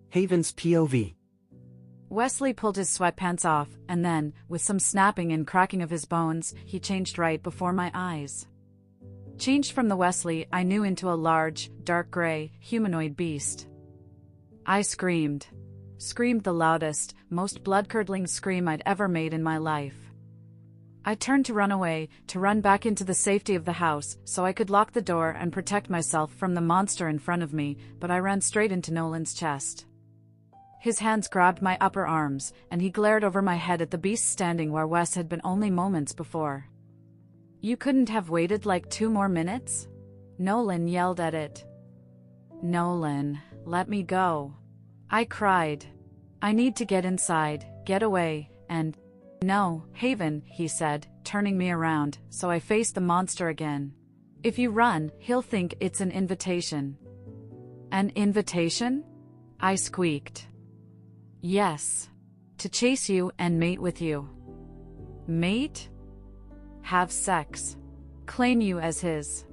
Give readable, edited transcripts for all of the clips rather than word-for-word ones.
Haven's POV. Wesley pulled his sweatpants off, and then, with some snapping and cracking of his bones, he changed right before my eyes. Changed from the Wesley I knew into a large, dark gray, humanoid beast. I screamed. Screamed the loudest, most blood-curdling scream I'd ever made in my life. I turned to run away, to run back into the safety of the house, so I could lock the door and protect myself from the monster in front of me, but I ran straight into Nolan's chest. His hands grabbed my upper arms, and he glared over my head at the beast standing where Wes had been only moments before. "You couldn't have waited like 2 more minutes?" Nolan yelled at it. "Nolan, let me go," I cried. "I need to get inside, get away, and—" "No, Haven," he said, turning me around, so I faced the monster again. "If you run, he'll think it's an invitation." "An invitation?" I squeaked. "Yes. To chase you and mate with you." "Mate?" "Have sex. Claim you as his."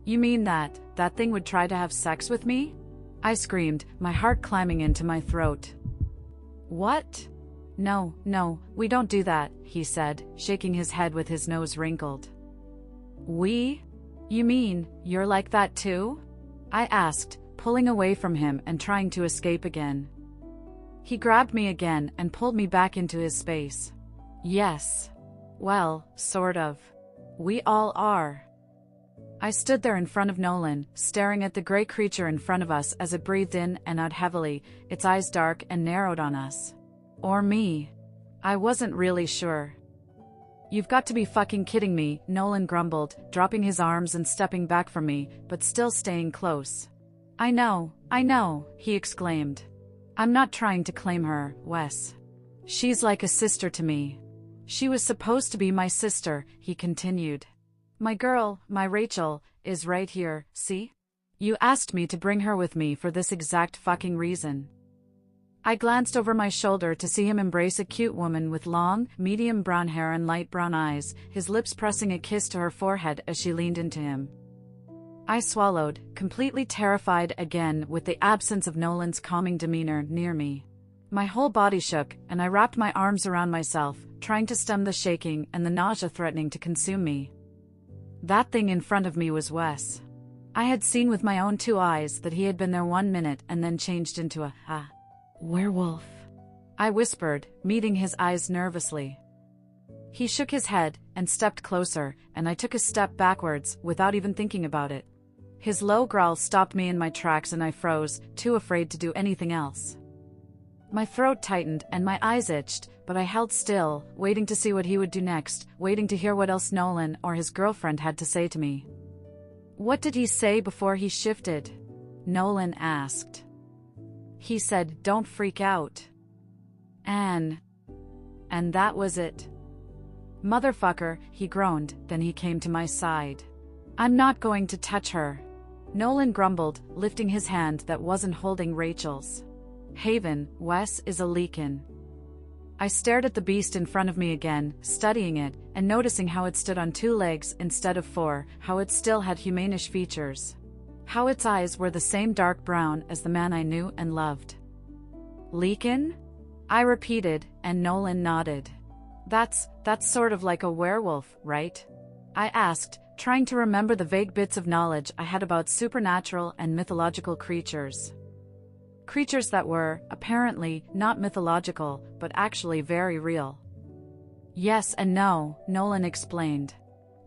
"You mean that thing would try to have sex with me?" I screamed, my heart climbing into my throat. "What?" No, we don't do that," he said, shaking his head with his nose wrinkled. "We? You mean, you're like that too?" I asked, pulling away from him and trying to escape again. He grabbed me again and pulled me back into his space. "Yes. Well, sort of. We all are." I stood there in front of Nolan, staring at the gray creature in front of us as it breathed in and out heavily, its eyes dark and narrowed on us. Or me. I wasn't really sure. "You've got to be fucking kidding me," Nolan grumbled, dropping his arms and stepping back from me, but still staying close. I know, he exclaimed. "I'm not trying to claim her, Wes. She's like a sister to me." "She was supposed to be my sister," he continued. "My girl, my Rachel, is right here, see? You asked me to bring her with me for this exact fucking reason." I glanced over my shoulder to see him embrace a cute woman with long, medium brown hair and light brown eyes, his lips pressing a kiss to her forehead as she leaned into him. I swallowed, completely terrified again with the absence of Nolan's calming demeanor near me. My whole body shook, and I wrapped my arms around myself, trying to stem the shaking and the nausea threatening to consume me. That thing in front of me was Wes. I had seen with my own 2 eyes that he had been there 1 minute and then changed into a werewolf. I whispered, meeting his eyes nervously. He shook his head and stepped closer, and I took a step backwards without even thinking about it. His low growl stopped me in my tracks and I froze, too afraid to do anything else. My throat tightened and my eyes itched, but I held still, waiting to see what he would do next, waiting to hear what else Nolan or his girlfriend had to say to me. "What did he say before he shifted?" Nolan asked. "He said, 'Don't freak out.' And that was it." "Motherfucker," he groaned, then he came to my side. "I'm not going to touch her," Nolan grumbled, lifting his hand that wasn't holding Rachel's. "Haven, Wes is a leakin'." I stared at the beast in front of me again, studying it, and noticing how it stood on 2 legs instead of 4, how it still had humanish features. How its eyes were the same dark brown as the man I knew and loved. "Leakin'?" I repeated, and Nolan nodded. That's sort of like a werewolf, right?" I asked, trying to remember the vague bits of knowledge I had about supernatural and mythological creatures. Creatures that were, apparently, not mythological, but actually very real. "Yes and no," Nolan explained.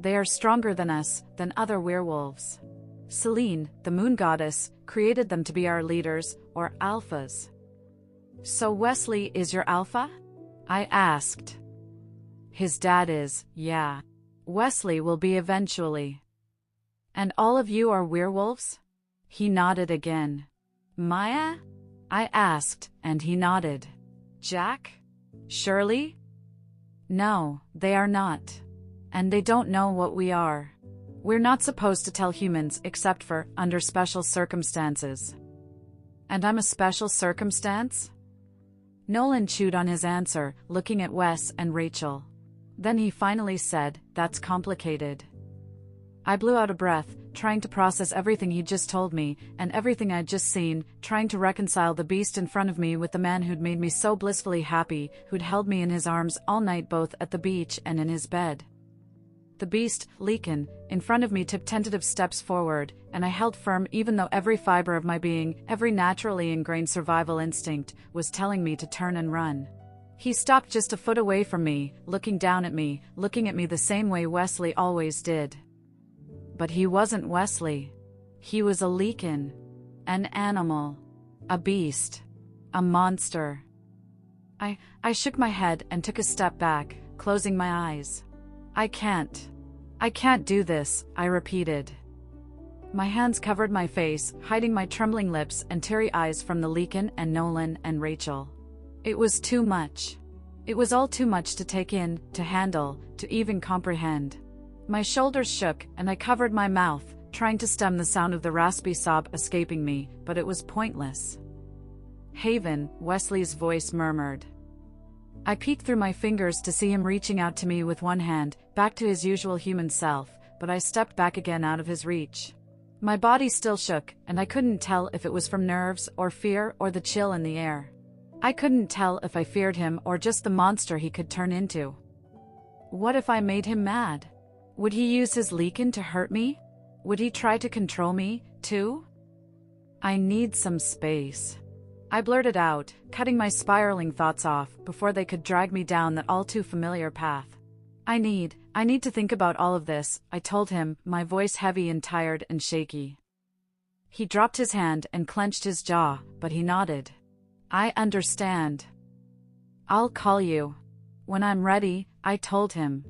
"They are stronger than us, than other werewolves. Selene, the moon goddess, created them to be our leaders, or alphas." "So Wesley is your alpha?" I asked. "His dad is, yeah. Wesley will be eventually." "And all of you are werewolves?" He nodded again. "Maya?" I asked, and he nodded. "Jack? Shirley?" "No, they are not. And they don't know what we are. We're not supposed to tell humans except for under special circumstances." "And I'm a special circumstance?" Nolan chewed on his answer, looking at Wes and Rachel. Then he finally said, "That's complicated." I blew out a breath, trying to process everything he'd just told me, and everything I'd just seen, trying to reconcile the beast in front of me with the man who'd made me so blissfully happy, who'd held me in his arms all night both at the beach and in his bed. The beast, Leakin, in front of me took tentative steps forward, and I held firm even though every fiber of my being, every naturally ingrained survival instinct, was telling me to turn and run. He stopped just a foot away from me, looking down at me, looking at me the same way Wesley always did. But he wasn't Wesley. He was a Leakin. An animal. A beast. A monster. I shook my head and took a step back, closing my eyes. I can't do this, I repeated. My hands covered my face, hiding my trembling lips and teary eyes from the Leakin and Nolan and Rachel. It was too much. It was all too much to take in, to handle, to even comprehend. My shoulders shook and I covered my mouth, trying to stem the sound of the raspy sob escaping me, but it was pointless. Haven, Wesley's voice murmured. I peeked through my fingers to see him reaching out to me with one hand, back to his usual human self, but I stepped back again out of his reach. My body still shook, and I couldn't tell if it was from nerves or fear or the chill in the air. I couldn't tell if I feared him or just the monster he could turn into. What if I made him mad? Would he use his Leakin to hurt me? Would he try to control me, too? I need some space. I blurted out, cutting my spiraling thoughts off before they could drag me down that all-too-familiar path. I need to think about all of this, I told him, my voice heavy and tired and shaky. He dropped his hand and clenched his jaw, but he nodded. I understand. I'll call you. When I'm ready, I told him.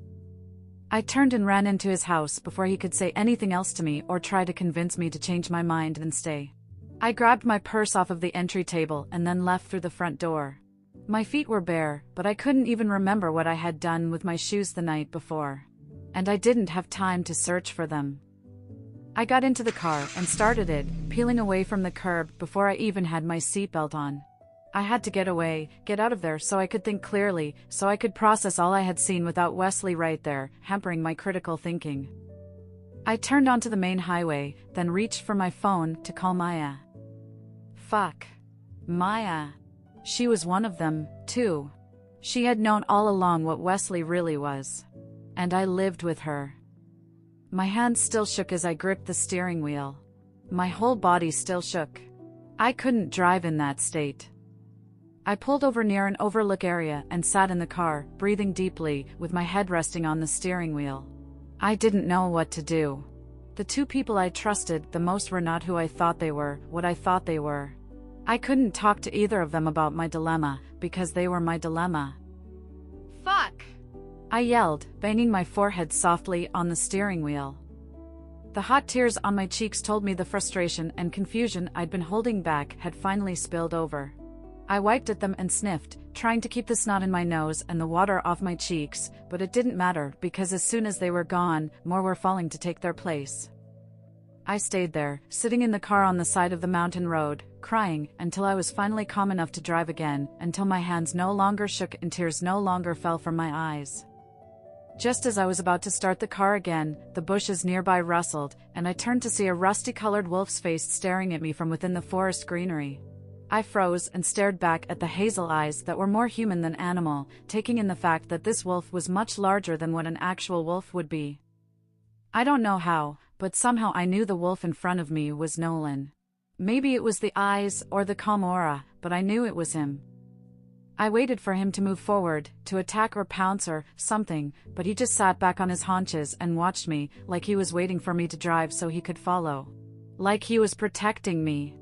I turned and ran into his house before he could say anything else to me or try to convince me to change my mind and stay. I grabbed my purse off of the entry table and then left through the front door. My feet were bare, but I couldn't even remember what I had done with my shoes the night before. And I didn't have time to search for them. I got into the car and started it, peeling away from the curb before I even had my seatbelt on. I had to get away, get out of there so I could think clearly, so I could process all I had seen without Wesley right there, hampering my critical thinking. I turned onto the main highway, then reached for my phone to call Maya. Fuck. Maya. She was one of them, too. She had known all along what Wesley really was. And I lived with her. My hands still shook as I gripped the steering wheel. My whole body still shook. I couldn't drive in that state. I pulled over near an overlook area and sat in the car, breathing deeply, with my head resting on the steering wheel. I didn't know what to do. The two people I trusted the most were not who I thought they were, what I thought they were. I couldn't talk to either of them about my dilemma, because they were my dilemma. Fuck! I yelled, banging my forehead softly on the steering wheel. The hot tears on my cheeks told me the frustration and confusion I'd been holding back had finally spilled over. I wiped at them and sniffed, trying to keep the snot in my nose and the water off my cheeks, but it didn't matter because as soon as they were gone, more were falling to take their place. I stayed there, sitting in the car on the side of the mountain road, crying, until I was finally calm enough to drive again, until my hands no longer shook and tears no longer fell from my eyes. Just as I was about to start the car again, the bushes nearby rustled, and I turned to see a rusty-colored wolf's face staring at me from within the forest greenery. I froze and stared back at the hazel eyes that were more human than animal, taking in the fact that this wolf was much larger than what an actual wolf would be. I don't know how, but somehow I knew the wolf in front of me was Nolan. Maybe it was the eyes or the calm aura, but I knew it was him. I waited for him to move forward, to attack or pounce or something, but he just sat back on his haunches and watched me, like he was waiting for me to drive so he could follow. Like he was protecting me.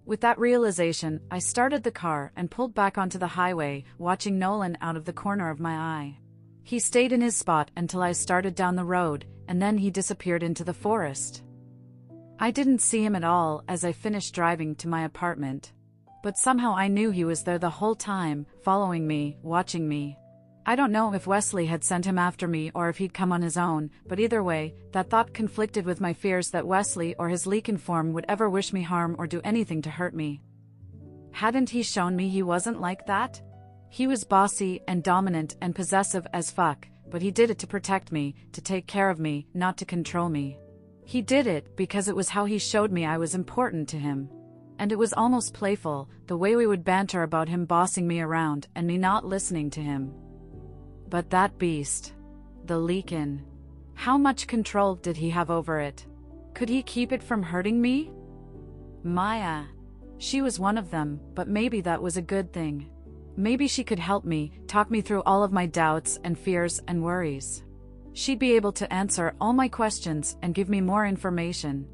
With that realization, I started the car and pulled back onto the highway, watching Nolan out of the corner of my eye. He stayed in his spot until I started down the road, and then he disappeared into the forest. I didn't see him at all as I finished driving to my apartment. But somehow I knew he was there the whole time, following me, watching me. I don't know if Wesley had sent him after me or if he'd come on his own, but either way, that thought conflicted with my fears that Wesley or his Leakin form would ever wish me harm or do anything to hurt me. Hadn't he shown me he wasn't like that? He was bossy and dominant and possessive as fuck, but he did it to protect me, to take care of me, not to control me. He did it because it was how he showed me I was important to him. And it was almost playful, the way we would banter about him bossing me around and me not listening to him. But that beast. The Leakin. How much control did he have over it? Could he keep it from hurting me? Maya. She was one of them, but maybe that was a good thing. Maybe she could help me, talk me through all of my doubts and fears and worries. She'd be able to answer all my questions and give me more information.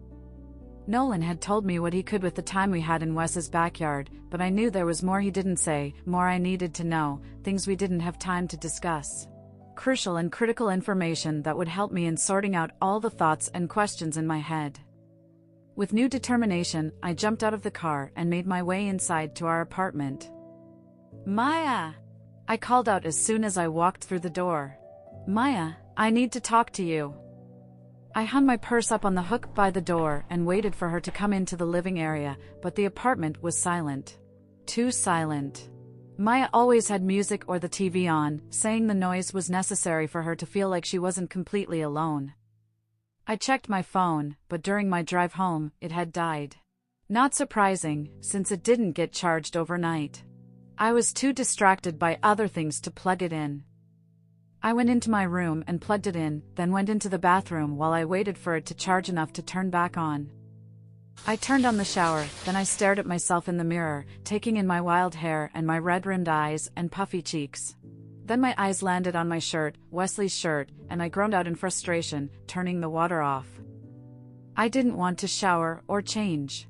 Nolan had told me what he could with the time we had in Wes's backyard, but I knew there was more he didn't say, more I needed to know, things we didn't have time to discuss. Crucial and critical information that would help me in sorting out all the thoughts and questions in my head. With new determination, I jumped out of the car and made my way inside to our apartment. Maya! I called out as soon as I walked through the door. Maya, I need to talk to you. I hung my purse up on the hook by the door and waited for her to come into the living area, but the apartment was silent. Too silent. Maya always had music or the TV on, saying the noise was necessary for her to feel like she wasn't completely alone. I checked my phone, but during my drive home, it had died. Not surprising, since it didn't get charged overnight. I was too distracted by other things to plug it in. I went into my room and plugged it in, then went into the bathroom while I waited for it to charge enough to turn back on. I turned on the shower, then I stared at myself in the mirror, taking in my wild hair and my red-rimmed eyes and puffy cheeks. Then my eyes landed on my shirt, Wesley's shirt, and I groaned out in frustration, turning the water off. I didn't want to shower or change.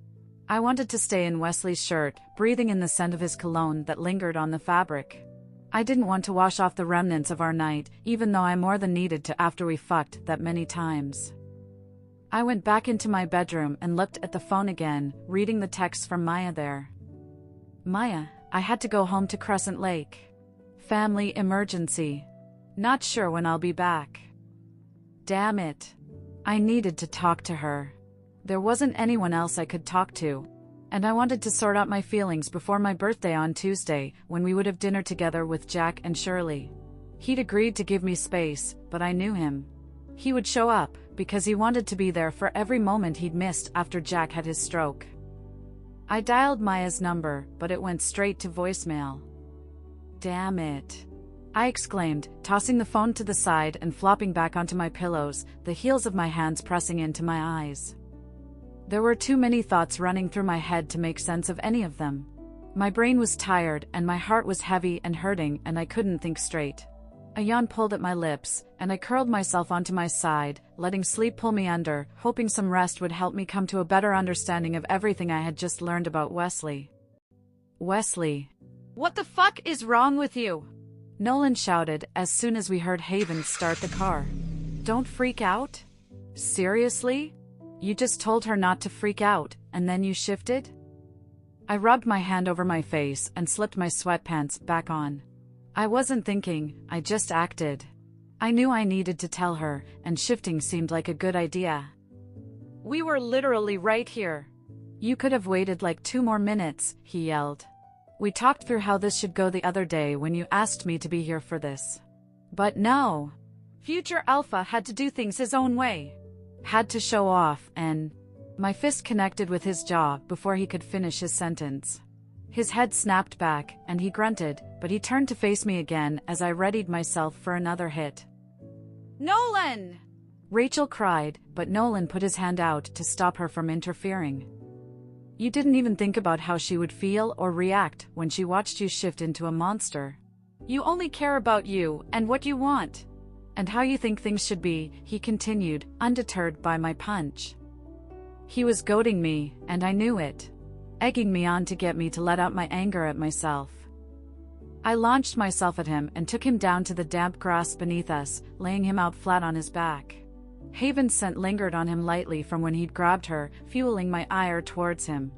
I wanted to stay in Wesley's shirt, breathing in the scent of his cologne that lingered on the fabric. I didn't want to wash off the remnants of our night, even though I more than needed to after we fucked that many times. I went back into my bedroom and looked at the phone again, reading the text from Maya there. Maya, I had to go home to Crescent Lake. Family emergency. Not sure when I'll be back. Damn it. I needed to talk to her. There wasn't anyone else I could talk to. And I wanted to sort out my feelings before my birthday on Tuesday, when we would have dinner together with Jack and Shirley. He'd agreed to give me space, but I knew him. He would show up, because he wanted to be there for every moment he'd missed after Jack had his stroke. I dialed Maya's number, but it went straight to voicemail. Damn it. I exclaimed, tossing the phone to the side and flopping back onto my pillows, the heels of my hands pressing into my eyes. There were too many thoughts running through my head to make sense of any of them. My brain was tired and my heart was heavy and hurting and I couldn't think straight. A yawn pulled at my lips, and I curled myself onto my side, letting sleep pull me under, hoping some rest would help me come to a better understanding of everything I had just learned about Wesley. Wesley. What the fuck is wrong with you? Nolan shouted as soon as we heard Haven start the car. Don't freak out? Seriously? You just told her not to freak out, and then you shifted? I rubbed my hand over my face and slipped my sweatpants back on. I wasn't thinking, I just acted. I knew I needed to tell her, and shifting seemed like a good idea. We were literally right here. You could have waited like 2 more minutes, he yelled. We talked through how this should go the other day when you asked me to be here for this. But no. Future Alpha had to do things his own way. Had to show off and... My fist connected with his jaw before he could finish his sentence. His head snapped back, and he grunted, but he turned to face me again as I readied myself for another hit. Nolan! Rachel cried, but Nolan put his hand out to stop her from interfering. You didn't even think about how she would feel or react when she watched you shift into a monster. You only care about you and what you want. And how you think things should be, he continued, undeterred by my punch. He was goading me, and I knew it. Egging me on to get me to let out my anger at myself. I launched myself at him and took him down to the damp grass beneath us, laying him out flat on his back. Haven's scent lingered on him lightly from when he'd grabbed her, fueling my ire towards him.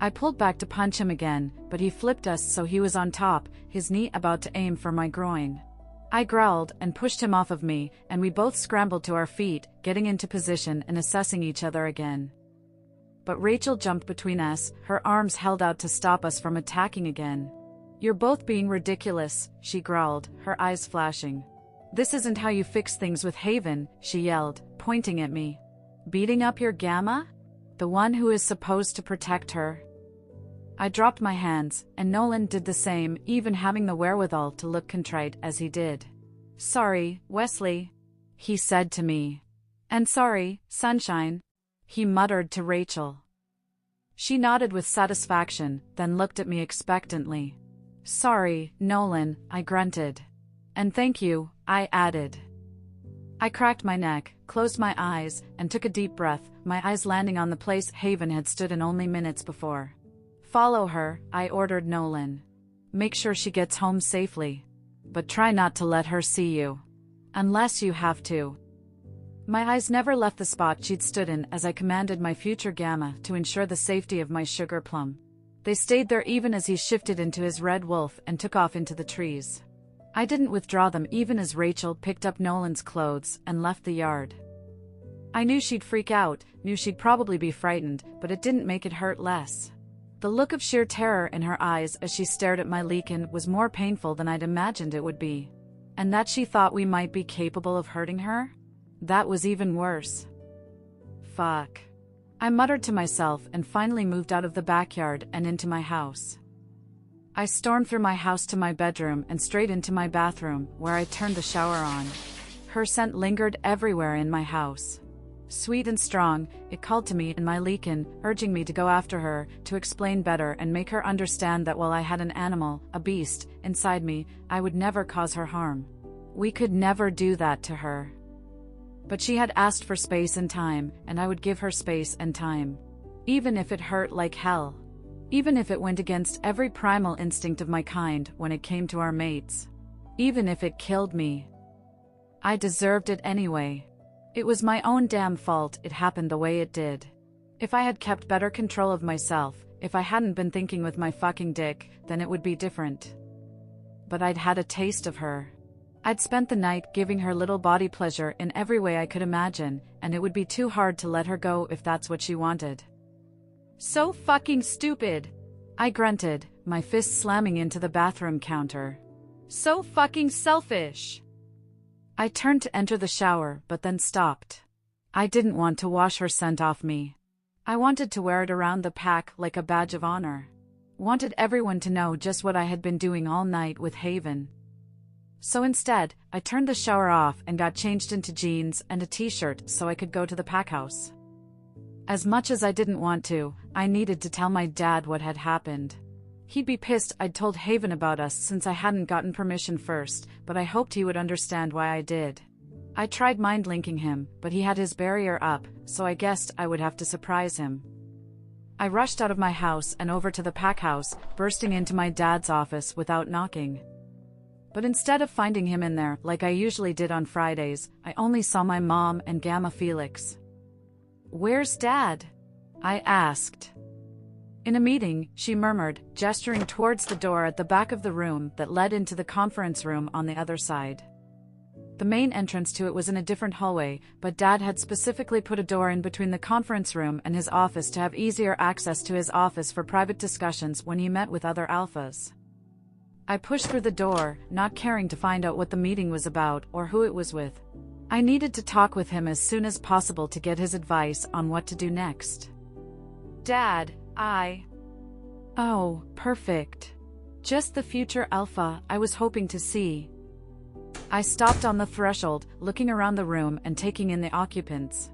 I pulled back to punch him again, but he flipped us so he was on top, his knee about to aim for my groin. I growled and pushed him off of me, and we both scrambled to our feet, getting into position and assessing each other again. But Rachel jumped between us, her arms held out to stop us from attacking again. You're both being ridiculous, she growled, her eyes flashing. This isn't how you fix things with Haven, she yelled, pointing at me. Beating up your Gamma? The one who is supposed to protect her? I dropped my hands, and Nolan did the same, even having the wherewithal to look contrite as he did. Sorry, Wesley, he said to me. And sorry, Sunshine, he muttered to Rachel. She nodded with satisfaction, then looked at me expectantly. Sorry, Nolan, I grunted. And thank you, I added. I cracked my neck, closed my eyes, and took a deep breath, my eyes landing on the place Haven had stood in only minutes before. Follow her, I ordered Nolan. Make sure she gets home safely. But try not to let her see you. Unless you have to. My eyes never left the spot she'd stood in as I commanded my future Gamma to ensure the safety of my sugar plum. They stayed there even as he shifted into his red wolf and took off into the trees. I didn't withdraw them even as Rachel picked up Nolan's clothes and left the yard. I knew she'd freak out, knew she'd probably be frightened, but it didn't make it hurt less. The look of sheer terror in her eyes as she stared at my Leakin was more painful than I'd imagined it would be. And that she thought we might be capable of hurting her? That was even worse. Fuck. I muttered to myself and finally moved out of the backyard and into my house. I stormed through my house to my bedroom and straight into my bathroom, where I turned the shower on. Her scent lingered everywhere in my house. Sweet and strong, it called to me in my Leakin, urging me to go after her, to explain better and make her understand that while I had an animal, a beast, inside me, I would never cause her harm. We could never do that to her. But she had asked for space and time, and I would give her space and time. Even if it hurt like hell. Even if it went against every primal instinct of my kind when it came to our mates. Even if it killed me. I deserved it anyway. It was my own damn fault it happened the way it did. If I had kept better control of myself, if I hadn't been thinking with my fucking dick, then it would be different. But I'd had a taste of her. I'd spent the night giving her little body pleasure in every way I could imagine, and it would be too hard to let her go if that's what she wanted. So fucking stupid! I grunted, my fist slamming into the bathroom counter. So fucking selfish! I turned to enter the shower but then stopped. I didn't want to wash her scent off me. I wanted to wear it around the pack like a badge of honor. Wanted everyone to know just what I had been doing all night with Haven. So instead, I turned the shower off and got changed into jeans and a t-shirt so I could go to the pack house. As much as I didn't want to, I needed to tell my dad what had happened. He'd be pissed I'd told Haven about us since I hadn't gotten permission first, but I hoped he would understand why I did. I tried mind-linking him, but he had his barrier up, so I guessed I would have to surprise him. I rushed out of my house and over to the pack house, bursting into my dad's office without knocking. But instead of finding him in there, like I usually did on Fridays, I only saw my mom and Gamma Felix. "Where's Dad?" I asked. In a meeting, she murmured, gesturing towards the door at the back of the room that led into the conference room on the other side. The main entrance to it was in a different hallway, but Dad had specifically put a door in between the conference room and his office to have easier access to his office for private discussions when he met with other alphas. I pushed through the door, not caring to find out what the meeting was about or who it was with. I needed to talk with him as soon as possible to get his advice on what to do next. "Dad, Oh, perfect. Just the future alpha I was hoping to see." I stopped on the threshold, looking around the room and taking in the occupants.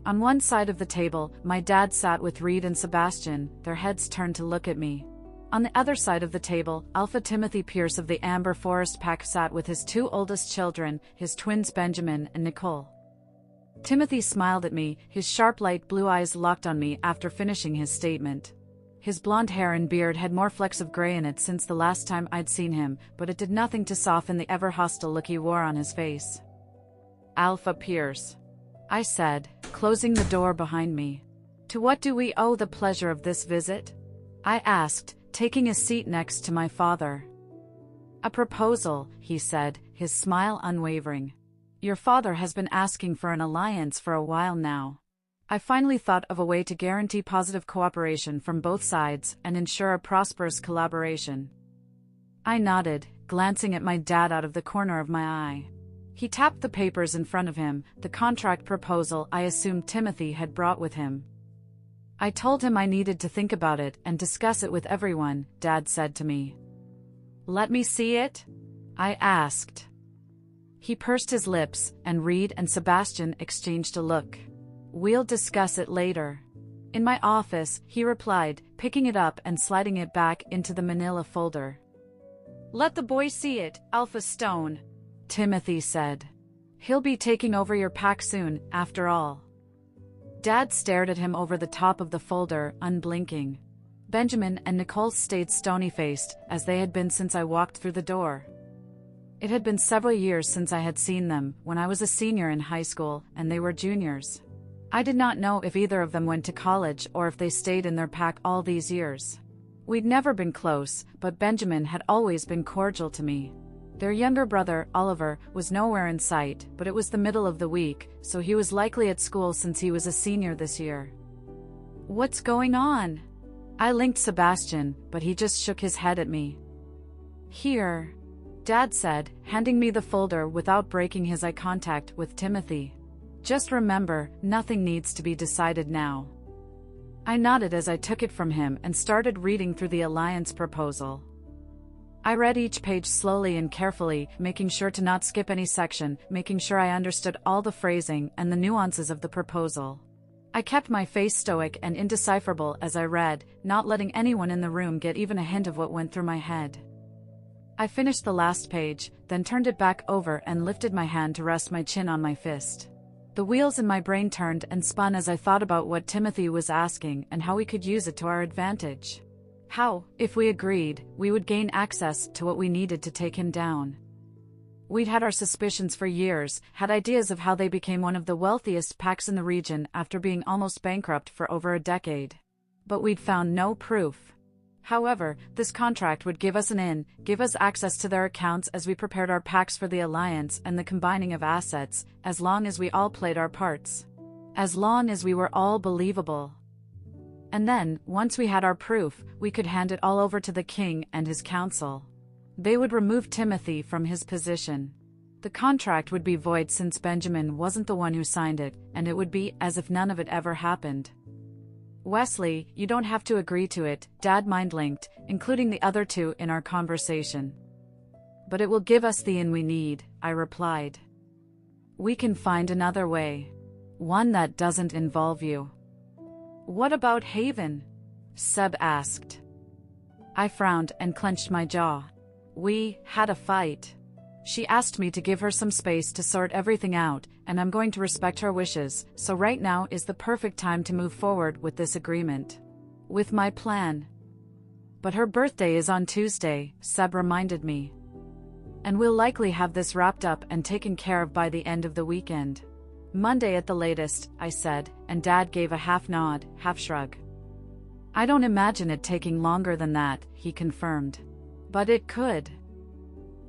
On one side of the table, my dad sat with Reed and Sebastian, their heads turned to look at me. On the other side of the table, Alpha Timothy Pierce of the Amber Forest Pack sat with his two oldest children, his twins Benjamin and Nicole. Timothy smiled at me, his sharp light blue eyes locked on me after finishing his statement. His blonde hair and beard had more flecks of gray in it since the last time I'd seen him, but it did nothing to soften the ever-hostile look he wore on his face. "Alpha Pierce," I said, closing the door behind me. "To what do we owe the pleasure of this visit?" I asked, taking a seat next to my father. "A proposal," he said, his smile unwavering. "Your father has been asking for an alliance for a while now. I finally thought of a way to guarantee positive cooperation from both sides and ensure a prosperous collaboration." I nodded, glancing at my dad out of the corner of my eye. He tapped the papers in front of him, the contract proposal I assumed Timothy had brought with him. I told him I needed to think about it and discuss it with everyone, Dad said to me. Let me see it? I asked. He pursed his lips, and Reed and Sebastian exchanged a look. We'll discuss it later. In my office, he replied, picking it up and sliding it back into the manila folder. Let the boy see it, Alpha Stone, Timothy said. He'll be taking over your pack soon, after all. Dad stared at him over the top of the folder, unblinking. Benjamin and Nicole stayed stony-faced, as they had been since I walked through the door. It had been several years since I had seen them, when I was a senior in high school, and they were juniors. I did not know if either of them went to college or if they stayed in their pack all these years. We'd never been close, but Benjamin had always been cordial to me. Their younger brother, Oliver, was nowhere in sight, but it was the middle of the week, so he was likely at school since he was a senior this year. What's going on? I linked Sebastian, but he just shook his head at me. Here, Dad said, handing me the folder without breaking his eye contact with Timothy. Just remember, nothing needs to be decided now. I nodded as I took it from him and started reading through the alliance proposal. I read each page slowly and carefully, making sure to not skip any section, making sure I understood all the phrasing and the nuances of the proposal. I kept my face stoic and indecipherable as I read, not letting anyone in the room get even a hint of what went through my head. I finished the last page, then turned it back over and lifted my hand to rest my chin on my fist. The wheels in my brain turned and spun as I thought about what Timothy was asking and how we could use it to our advantage. How, if we agreed, we would gain access to what we needed to take him down. We'd had our suspicions for years, had ideas of how they became one of the wealthiest packs in the region after being almost bankrupt for over a decade. But we'd found no proof. However, this contract would give us an in, give us access to their accounts as we prepared our packs for the alliance and the combining of assets, as long as we all played our parts. As long as we were all believable. And then, once we had our proof, we could hand it all over to the king and his council. They would remove Timothy from his position. The contract would be void since Benjamin wasn't the one who signed it, and it would be as if none of it ever happened. Wesley, you don't have to agree to it, Dad mind-linked, including the other two in our conversation. But it will give us the in we need, I replied. We can find another way. One that doesn't involve you. What about Haven? Seb asked. I frowned and clenched my jaw. We had a fight. She asked me to give her some space to sort everything out, and I'm going to respect her wishes, so right now is the perfect time to move forward with this agreement. With my plan. But her birthday is on Tuesday, Seb reminded me. And we'll likely have this wrapped up and taken care of by the end of the weekend. Monday at the latest, I said, and Dad gave a half nod, half shrug. I don't imagine it taking longer than that, he confirmed. But it could.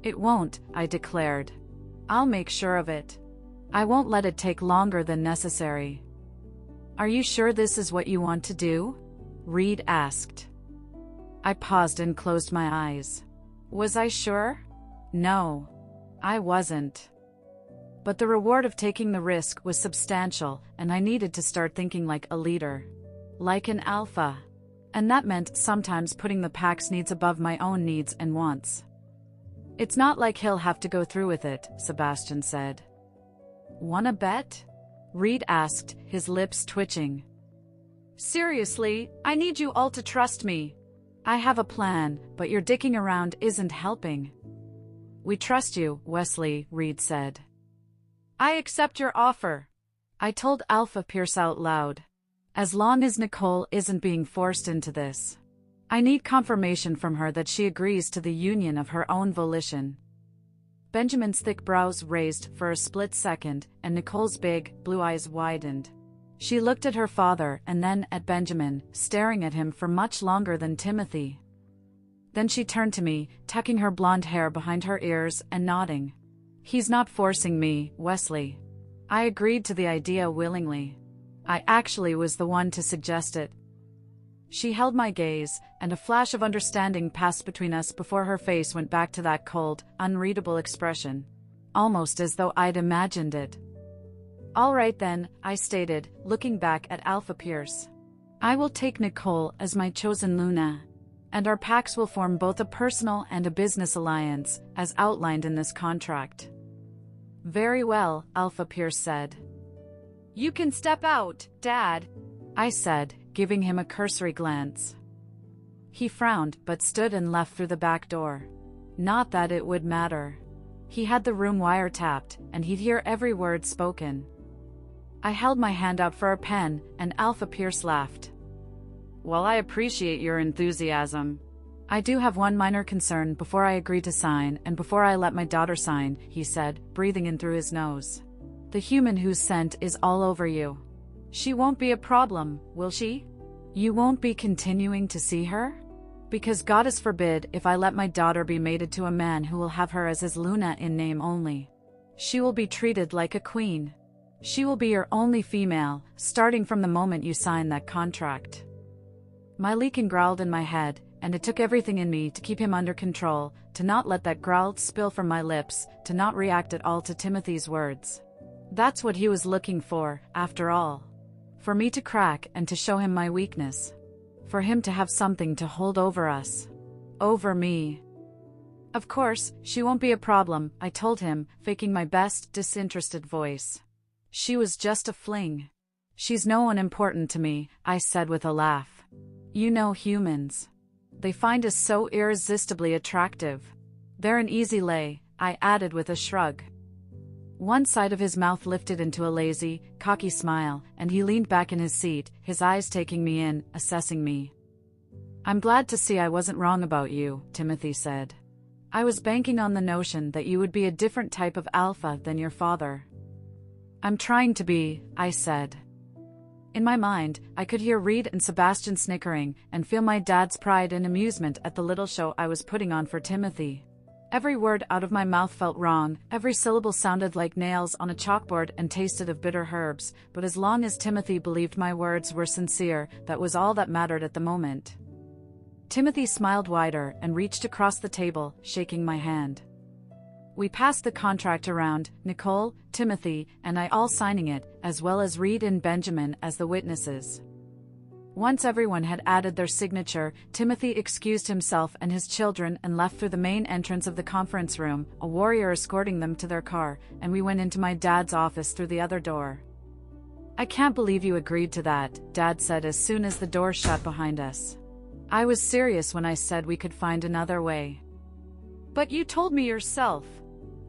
It won't, I declared. I'll make sure of it. I won't let it take longer than necessary. Are you sure this is what you want to do? Reed asked. I paused and closed my eyes. Was I sure? No. I wasn't. But the reward of taking the risk was substantial, and I needed to start thinking like a leader. Like an alpha. And that meant sometimes putting the pack's needs above my own needs and wants. It's not like he'll have to go through with it, Sebastian said. Wanna bet? Reed asked, his lips twitching. Seriously, I need you all to trust me. I have a plan, but your dicking around isn't helping. We trust you, Wesley, Reed said. I accept your offer. I told Alpha Pierce out loud. As long as Nicole isn't being forced into this. I need confirmation from her that she agrees to the union of her own volition. Benjamin's thick brows raised for a split second, and Nicole's big, blue eyes widened. She looked at her father and then at Benjamin, staring at him for much longer than Timothy. Then she turned to me, tucking her blonde hair behind her ears and nodding. He's not forcing me, Wesley. I agreed to the idea willingly. I actually was the one to suggest it. She held my gaze, and a flash of understanding passed between us before her face went back to that cold, unreadable expression. almost as though I'd imagined it. "All right then," I stated, looking back at Alpha Pierce. "I will take Nicole as my chosen Luna, and our packs will form both a personal and a business alliance, as outlined in this contract." "Very well," Alpha Pierce said. "You can step out, Dad," I said, giving him a cursory glance. He frowned but stood and left through the back door. Not that it would matter. He had the room wiretapped, and he'd hear every word spoken. I held my hand out for a pen, and Alpha Pierce laughed. "Well, I appreciate your enthusiasm. I do have one minor concern before I agree to sign and before I let my daughter sign," he said, breathing in through his nose. "The human whose scent is all over you. She won't be a problem, will she? You won't be continuing to see her? Because goddess forbid if I let my daughter be mated to a man who will have her as his Luna in name only. She will be treated like a queen. She will be your only female, starting from the moment you sign that contract." My leakin growled in my head, and it took everything in me to keep him under control, to not let that growl spill from my lips, to not react at all to Timothy's words. That's what he was looking for, after all. For me to crack and to show him my weakness. For him to have something to hold over us. Over me. "Of course, she won't be a problem," I told him, faking my best disinterested voice. "She was just a fling. She's no one important to me," I said with a laugh. "You know humans. They find us so irresistibly attractive. They're an easy lay," I added with a shrug. One side of his mouth lifted into a lazy, cocky smile, and he leaned back in his seat, his eyes taking me in, assessing me. "I'm glad to see I wasn't wrong about you," Timothy said. "I was banking on the notion that you would be a different type of alpha than your father." "I'm trying to be," I said. In my mind, I could hear Reed and Sebastian snickering, and feel my dad's pride and amusement at the little show I was putting on for Timothy. Every word out of my mouth felt wrong, every syllable sounded like nails on a chalkboard and tasted of bitter herbs, but as long as Timothy believed my words were sincere, that was all that mattered at the moment. Timothy smiled wider and reached across the table, shaking my hand. We passed the contract around, Nicole, Timothy, and I all signing it, as well as Reed and Benjamin as the witnesses. Once everyone had added their signature, Timothy excused himself and his children and left through the main entrance of the conference room, a warrior escorting them to their car, and we went into my dad's office through the other door. "I can't believe you agreed to that," Dad said as soon as the door shut behind us. "I was serious when I said we could find another way." "But you told me yourself.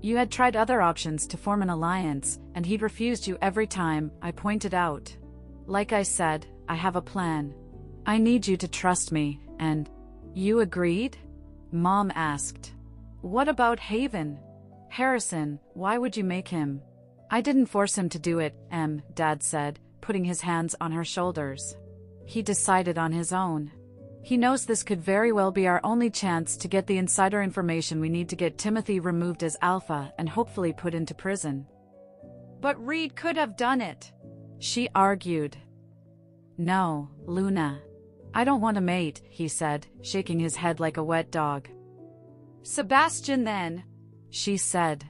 You had tried other options to form an alliance, and he'd refused you every time," I pointed out. "Like I said, I have a plan. I need you to trust me, and—" "You agreed?" Mom asked. "What about Haven? Harrison, why would you make him?" "I didn't force him to do it, Dad said, putting his hands on her shoulders. "He decided on his own. He knows this could very well be our only chance to get the insider information we need to get Timothy removed as Alpha and hopefully put into prison." "But Reed could have done it," she argued. "No, Luna. I don't want a mate," he said, shaking his head like a wet dog. "Sebastian then," she said.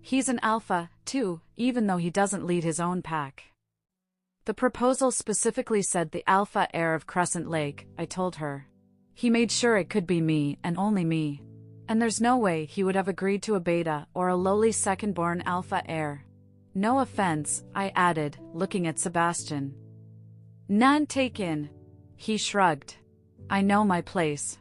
"He's an alpha, too, even though he doesn't lead his own pack." "The proposal specifically said the alpha heir of Crescent Lake," I told her. "He made sure it could be me and only me. And there's no way he would have agreed to a beta or a lowly second-born alpha heir. No offense," I added, looking at Sebastian. "None taken." He shrugged. "I know my place.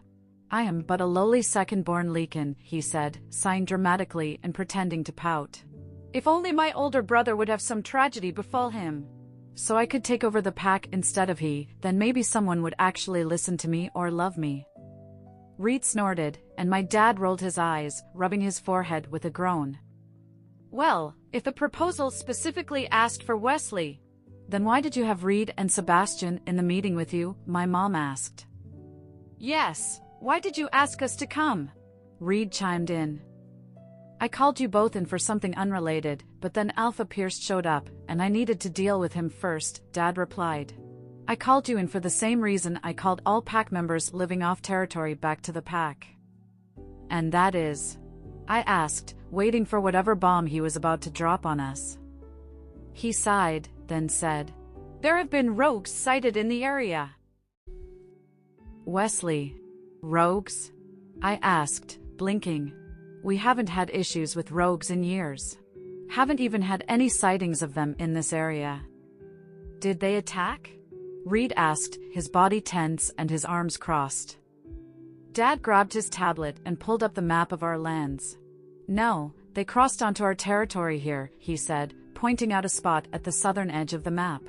I am but a lowly second-born leakin," he said, sighing dramatically and pretending to pout. "If only my older brother would have some tragedy befall him. So I could take over the pack instead of he, then maybe someone would actually listen to me or love me." Reed snorted, and my dad rolled his eyes, rubbing his forehead with a groan. "Well, if the proposal specifically asked for Wesley, then why did you have Reed and Sebastian in the meeting with you?" my mom asked. "Yes, why did you ask us to come?" Reed chimed in. "I called you both in for something unrelated, but then Alpha Pierce showed up, and I needed to deal with him first," Dad replied. "I called you in for the same reason I called all pack members living off territory back to the pack." "And that is?" I asked, waiting for whatever bomb he was about to drop on us. He sighed, then said, "There have been rogues sighted in the area." "Wesley, rogues?" I asked, blinking. We haven't had issues with rogues in years. Haven't even had any sightings of them in this area. "Did they attack?" Reed asked, his body tense and his arms crossed. Dad grabbed his tablet and pulled up the map of our lands. "No, they crossed onto our territory here," he said, pointing out a spot at the southern edge of the map.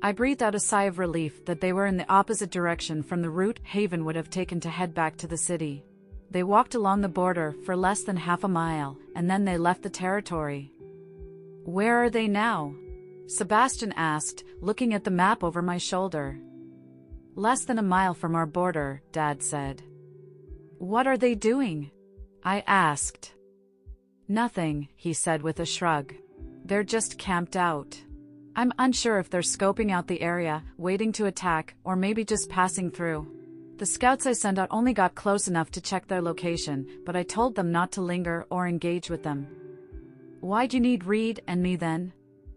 I breathed out a sigh of relief that they were in the opposite direction from the route Haven would have taken to head back to the city. They walked along the border for less than half a mile, and then they left the territory. "Where are they now?" Sebastian asked, looking at the map over my shoulder. "Less than a mile from our border," Dad said. "What are they doing?" I asked. "Nothing," he said with a shrug. "They're just camped out. I'm unsure if they're scoping out the area, waiting to attack, or maybe just passing through. The scouts I sent out only got close enough to check their location, but I told them not to linger or engage with them." "Why'd you need Reed and me then?"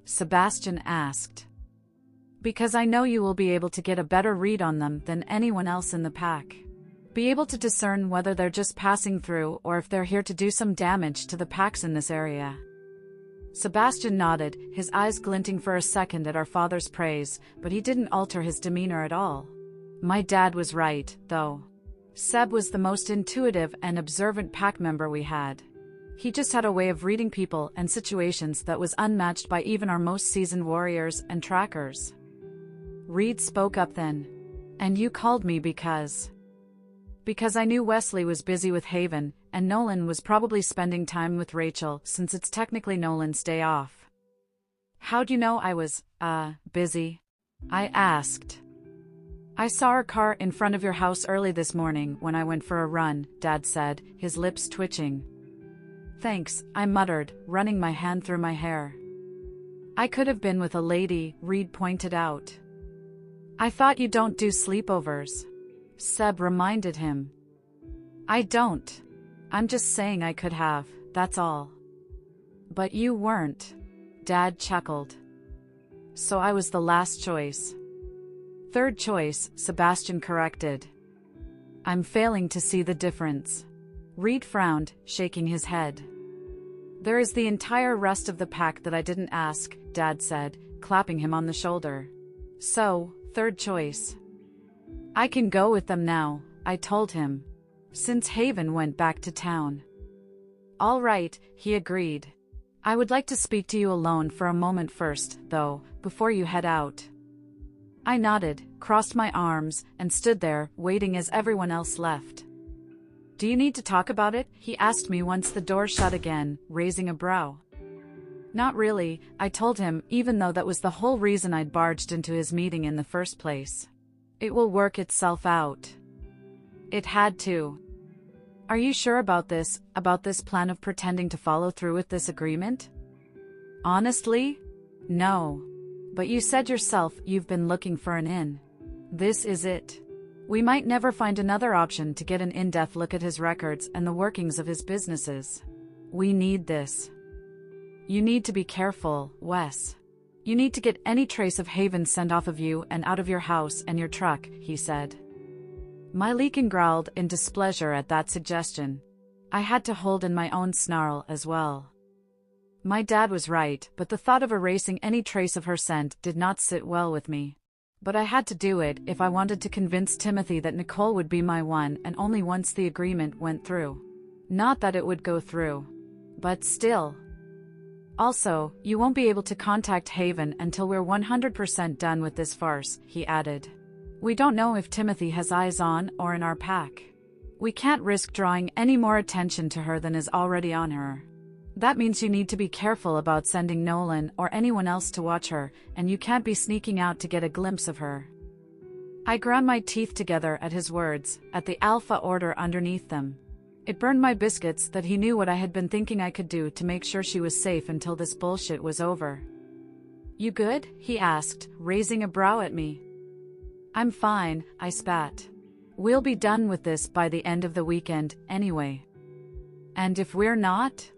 Sebastian asked. "Because I know you will be able to get a better read on them than anyone else in the pack. Be able to discern whether they're just passing through or if they're here to do some damage to the packs in this area." Sebastian nodded, his eyes glinting for a second at our father's praise, but he didn't alter his demeanor at all. My dad was right, though. Seb was the most intuitive and observant pack member we had. He just had a way of reading people and situations that was unmatched by even our most seasoned warriors and trackers. Reed spoke up then. "And you called me because I knew Wesley was busy with Haven, and Nolan was probably spending time with Rachel since it's technically Nolan's day off." "How'd you know I was, busy?" I asked. "I saw our car in front of your house early this morning when I went for a run," Dad said, his lips twitching. "Thanks," I muttered, running my hand through my hair. "I could have been with a lady," Reed pointed out. "I thought you don't do sleepovers," Seb reminded him. "I don't. I'm just saying I could have, that's all." "But you weren't," Dad chuckled. "So I was the last choice." "Third choice," Sebastian corrected. "I'm failing to see the difference." Reed frowned, shaking his head. "There is the entire rest of the pack that I didn't ask," Dad said, clapping him on the shoulder. "So, third choice." "I can go with them now," I told him, since Haven went back to town. "All right," he agreed. "I would like to speak to you alone for a moment first, though, before you head out." I nodded, crossed my arms, and stood there, waiting as everyone else left. "Do you need to talk about it?" he asked me once the door shut again, raising a brow. "Not really," I told him, even though that was the whole reason I'd barged into his meeting in the first place. "It will work itself out." It had to. "Are you sure about this plan of pretending to follow through with this agreement?" "Honestly? No. But you said yourself you've been looking for an in. This is it. We might never find another option to get an in-depth look at his records and the workings of his businesses. We need this. You need to be careful, Wes. You need to get any trace of Haven sent off of you and out of your house and your truck," he said. My Leakin growled in displeasure at that suggestion. I had to hold in my own snarl as well. My dad was right, but the thought of erasing any trace of her scent did not sit well with me. But I had to do it if I wanted to convince Timothy that Nicole would be my one and only once the agreement went through. Not that it would go through. But still. "Also, you won't be able to contact Haven until we're 100% done with this farce," he added. "We don't know if Timothy has eyes on or in our pack. We can't risk drawing any more attention to her than is already on her. That means you need to be careful about sending Nolan or anyone else to watch her, and you can't be sneaking out to get a glimpse of her." I ground my teeth together at his words, at the alpha order underneath them. It burned my biscuits that he knew what I had been thinking I could do to make sure she was safe until this bullshit was over. "You good?" he asked, raising a brow at me. "I'm fine," I spat. "We'll be done with this by the end of the weekend, anyway." "And if we're not?"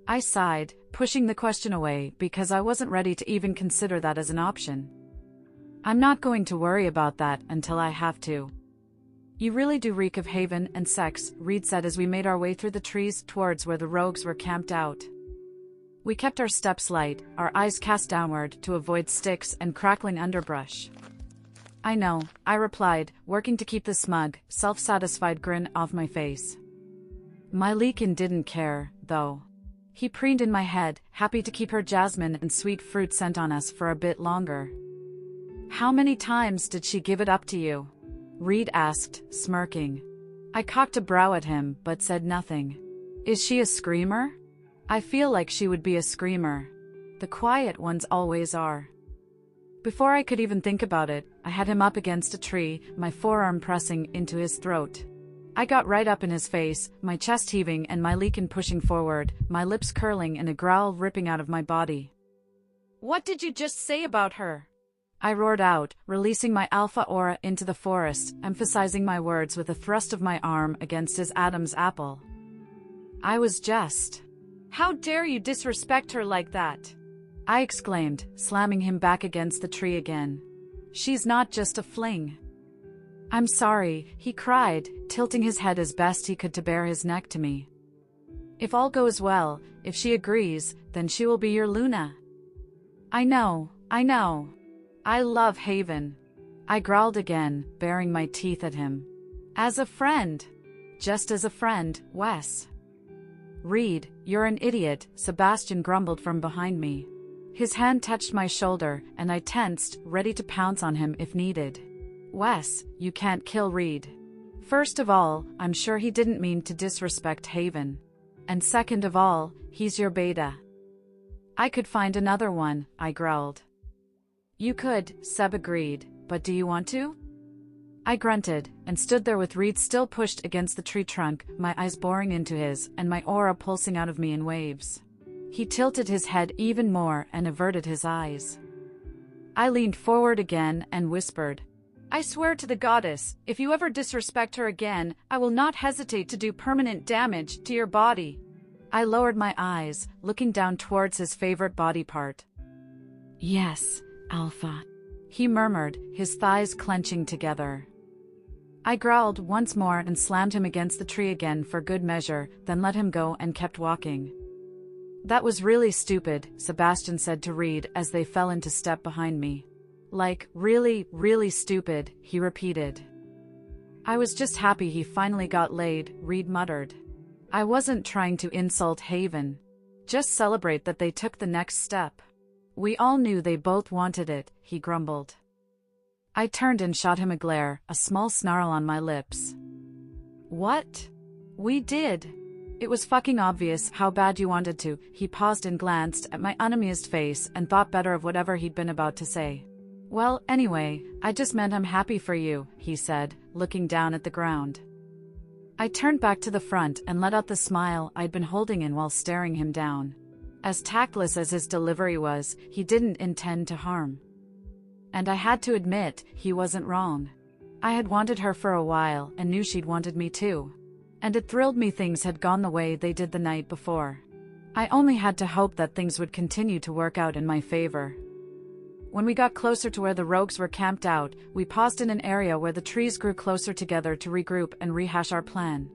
I sighed, pushing the question away because I wasn't ready to even consider that as an option. I'm not going to worry about that until I have to. You really do reek of haven and sex, Reed said as we made our way through the trees towards where the rogues were camped out. We kept our steps light, our eyes cast downward to avoid sticks and crackling underbrush. I know, I replied, working to keep the smug, self-satisfied grin off my face. My Leakin didn't care, though. He preened in my head, happy to keep her jasmine and sweet fruit scent on us for a bit longer. How many times did she give it up to you? Reed asked, smirking. I cocked a brow at him but said nothing. Is she a screamer? I feel like she would be a screamer. The quiet ones always are. Before I could even think about it, I had him up against a tree, my forearm pressing into his throat. I got right up in his face, my chest heaving and my Leakin pushing forward, my lips curling and a growl ripping out of my body. What did you just say about her? I roared out, releasing my alpha aura into the forest, emphasizing my words with a thrust of my arm against his Adam's apple. I was just... How dare you disrespect her like that? I exclaimed, slamming him back against the tree again. She's not just a fling. I'm sorry, he cried, tilting his head as best he could to bare his neck to me. If all goes well, if she agrees, then she will be your Luna. I know. I love Haven. I growled again, baring my teeth at him. As a friend. Just as a friend, Wes. Reed, you're an idiot, Sebastian grumbled from behind me. His hand touched my shoulder, and I tensed, ready to pounce on him if needed. Wes, you can't kill Reed. First of all, I'm sure he didn't mean to disrespect Haven. And second of all, he's your beta. I could find another one, I growled. You could, Seb agreed, but do you want to? I grunted, and stood there with Reed still pushed against the tree trunk, my eyes boring into his, and my aura pulsing out of me in waves. He tilted his head even more and averted his eyes. I leaned forward again and whispered, I swear to the goddess, if you ever disrespect her again, I will not hesitate to do permanent damage to your body. I lowered my eyes, looking down towards his favorite body part. Yes, Alpha, he murmured, his thighs clenching together. I growled once more and slammed him against the tree again for good measure, then let him go and kept walking. That was really stupid, Sebastian said to Reed as they fell into step behind me. Like, really, really stupid, he repeated. I was just happy he finally got laid, Reed muttered. I wasn't trying to insult Haven. Just celebrate that they took the next step. We all knew they both wanted it, he grumbled. I turned and shot him a glare, a small snarl on my lips. What? We did. It was fucking obvious how bad you wanted to. He paused and glanced at my unamused face and thought better of whatever he'd been about to say. Well, anyway, I just meant I'm happy for you, he said, looking down at the ground. I turned back to the front and let out the smile I'd been holding in while staring him down. As tactless as his delivery was, he didn't intend to harm. And I had to admit, he wasn't wrong. I had wanted her for a while and knew she'd wanted me too. And it thrilled me things had gone the way they did the night before. I only had to hope that things would continue to work out in my favor. When we got closer to where the rogues were camped out, we paused in an area where the trees grew closer together to regroup and rehash our plan.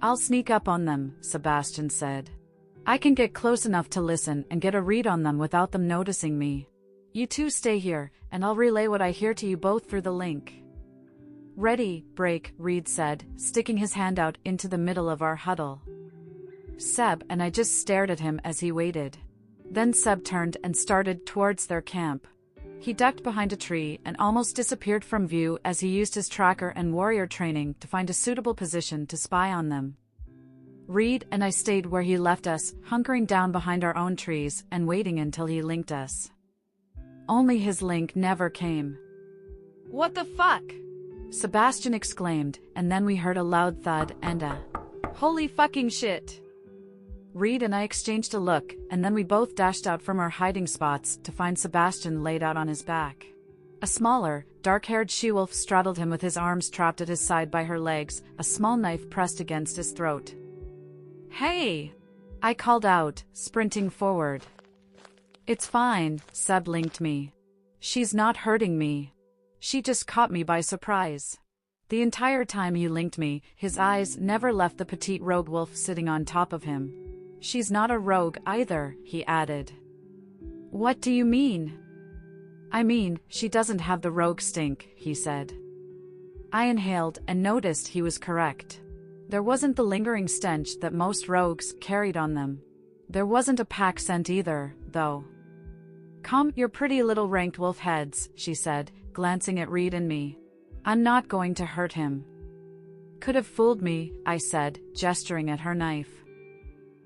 I'll sneak up on them, Sebastian said. I can get close enough to listen and get a read on them without them noticing me. You two stay here, and I'll relay what I hear to you both through the link. Ready, break, Reed said, sticking his hand out into the middle of our huddle. Seb and I just stared at him as he waited. Then Seb turned and started towards their camp. He ducked behind a tree and almost disappeared from view as he used his tracker and warrior training to find a suitable position to spy on them. Reed and I stayed where he left us, hunkering down behind our own trees and waiting until he linked us. Only his link never came. What the fuck? Sebastian exclaimed, and then we heard a loud thud and a holy fucking shit. Reed and I exchanged a look, and then we both dashed out from our hiding spots to find Sebastian laid out on his back. A smaller, dark-haired she-wolf straddled him with his arms trapped at his side by her legs, a small knife pressed against his throat. Hey! I called out, sprinting forward. It's fine, Seb linked me. She's not hurting me. She just caught me by surprise. The entire time you linked me, his eyes never left the petite rogue wolf sitting on top of him. She's not a rogue either, he added. What do you mean? I mean, she doesn't have the rogue stink, he said. I inhaled and noticed he was correct. There wasn't the lingering stench that most rogues carried on them. There wasn't a pack scent either, though. Calm your pretty little ranked wolf heads, she said, glancing at Reed and me. I'm not going to hurt him. Could have fooled me, I said, gesturing at her knife.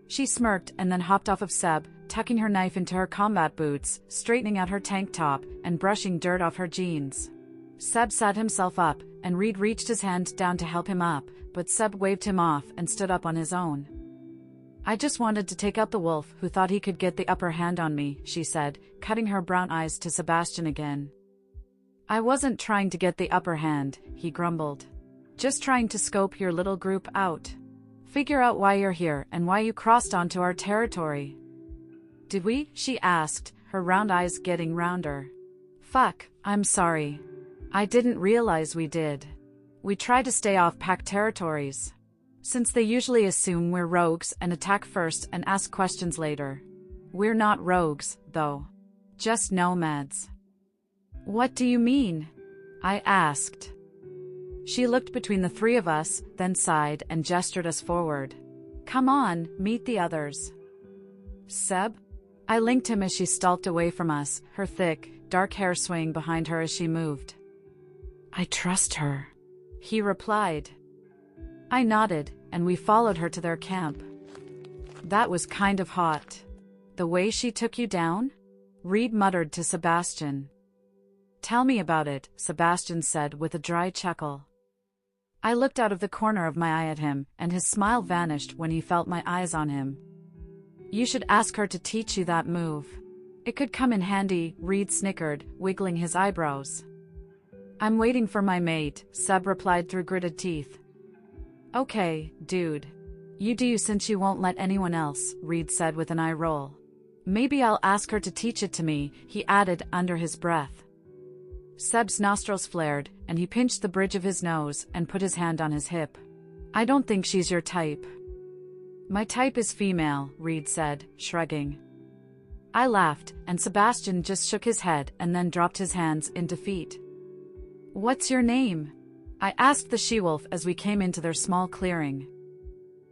She smirked and then hopped off of Seb, tucking her knife into her combat boots, straightening out her tank top, and brushing dirt off her jeans. Seb sat himself up, and Reed reached his hand down to help him up, but Seb waved him off and stood up on his own. I just wanted to take out the wolf who thought he could get the upper hand on me, she said, cutting her brown eyes to Sebastian again. I wasn't trying to get the upper hand, he grumbled. Just trying to scope your little group out. Figure out why you're here and why you crossed onto our territory. Did we? She asked, her round eyes getting rounder. Fuck, I'm sorry. I didn't realize we did. We try to stay off pack territories. Since they usually assume we're rogues and attack first and ask questions later. We're not rogues, though. Just nomads. What do you mean? I asked. She looked between the three of us, then sighed and gestured us forward. Come on, meet the others. Seb? I linked him as she stalked away from us, her thick, dark hair swaying behind her as she moved. I trust her, he replied. I nodded, and we followed her to their camp. That was kind of hot. The way she took you down? Reed muttered to Sebastian. Tell me about it, Sebastian said with a dry chuckle. I looked out of the corner of my eye at him, and his smile vanished when he felt my eyes on him. You should ask her to teach you that move. It could come in handy, Reed snickered, wiggling his eyebrows. I'm waiting for my mate, Seb replied through gritted teeth. Okay, dude. You do you since you won't let anyone else, Reed said with an eye roll. Maybe I'll ask her to teach it to me, he added under his breath. Seb's nostrils flared, and he pinched the bridge of his nose and put his hand on his hip. I don't think she's your type. My type is female, Reed said, shrugging. I laughed, and Sebastian just shook his head and then dropped his hands in defeat. What's your name? I asked the she-wolf as we came into their small clearing.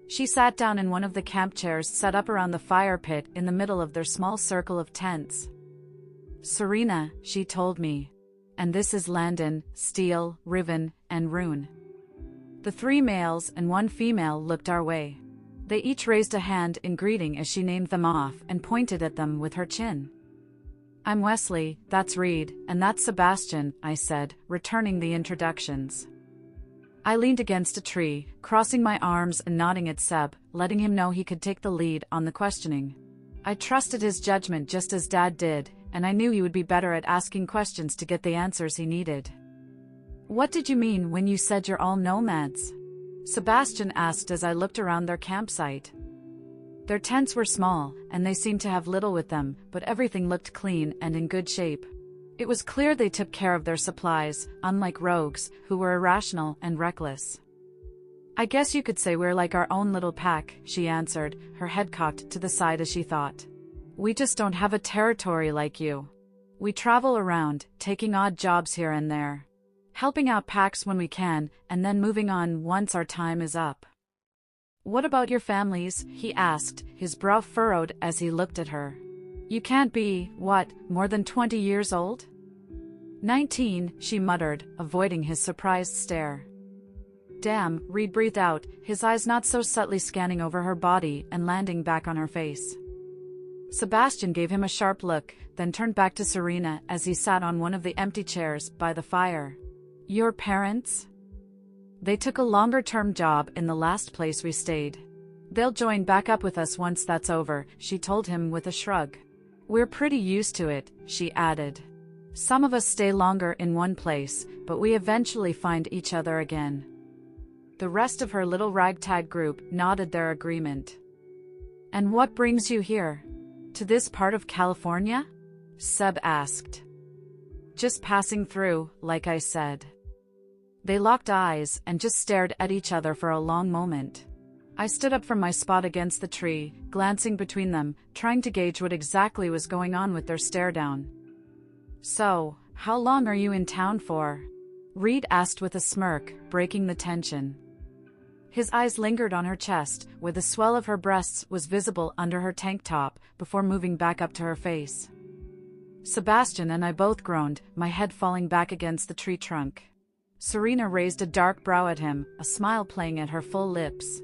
She sat down in one of the camp chairs set up around the fire pit in the middle of their small circle of tents. Serena, she told me. And this is Landon, Steele, Riven, and Rune. The 3 males and 1 female looked our way. They each raised a hand in greeting as she named them off and pointed at them with her chin. I'm Wesley, that's Reed, and that's Sebastian, I said, returning the introductions. I leaned against a tree, crossing my arms and nodding at Seb, letting him know he could take the lead on the questioning. I trusted his judgment just as Dad did, and I knew he would be better at asking questions to get the answers he needed. What did you mean when you said you're all nomads? Sebastian asked as I looked around their campsite. Their tents were small, and they seemed to have little with them, but everything looked clean and in good shape. It was clear they took care of their supplies, unlike rogues, who were irrational and reckless. I guess you could say we're like our own little pack, she answered, her head cocked to the side as she thought. We just don't have a territory like you. We travel around, taking odd jobs here and there. Helping out packs when we can, and then moving on once our time is up. What about your families? He asked, his brow furrowed as he looked at her. You can't be, what, more than 20 years old? 19, she muttered, avoiding his surprised stare. Damn, Reed breathed out, his eyes not so subtly scanning over her body and landing back on her face. Sebastian gave him a sharp look, then turned back to Serena as he sat on one of the empty chairs by the fire. Your parents? They took a longer-term job in the last place we stayed. They'll join back up with us once that's over, she told him with a shrug. We're pretty used to it, she added. Some of us stay longer in one place, but we eventually find each other again. The rest of her little ragtag group nodded their agreement. And what brings you here? To this part of California? Seb asked. Just passing through, like I said. They locked eyes and just stared at each other for a long moment. I stood up from my spot against the tree, glancing between them, trying to gauge what exactly was going on with their stare-down. So, how long are you in town for? Reed asked with a smirk, breaking the tension. His eyes lingered on her chest, where the swell of her breasts was visible under her tank top, before moving back up to her face. Sebastian and I both groaned, my head falling back against the tree trunk. Serena raised a dark brow at him, a smile playing at her full lips.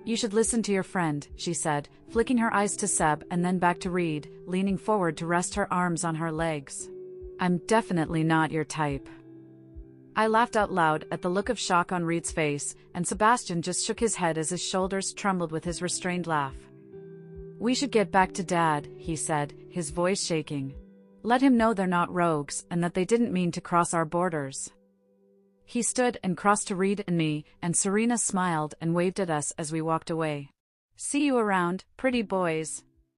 You should listen to your friend, she said, flicking her eyes to Seb and then back to Reed, leaning forward to rest her arms on her legs. I'm definitely not your type. I laughed out loud at the look of shock on Reed's face, and Sebastian just shook his head as his shoulders trembled with his restrained laugh. We should get back to Dad, he said, his voice shaking. Let him know they're not rogues and that they didn't mean to cross our borders. He stood and crossed to Reed and me, and Serena smiled and waved at us as we walked away. See you around, pretty boys.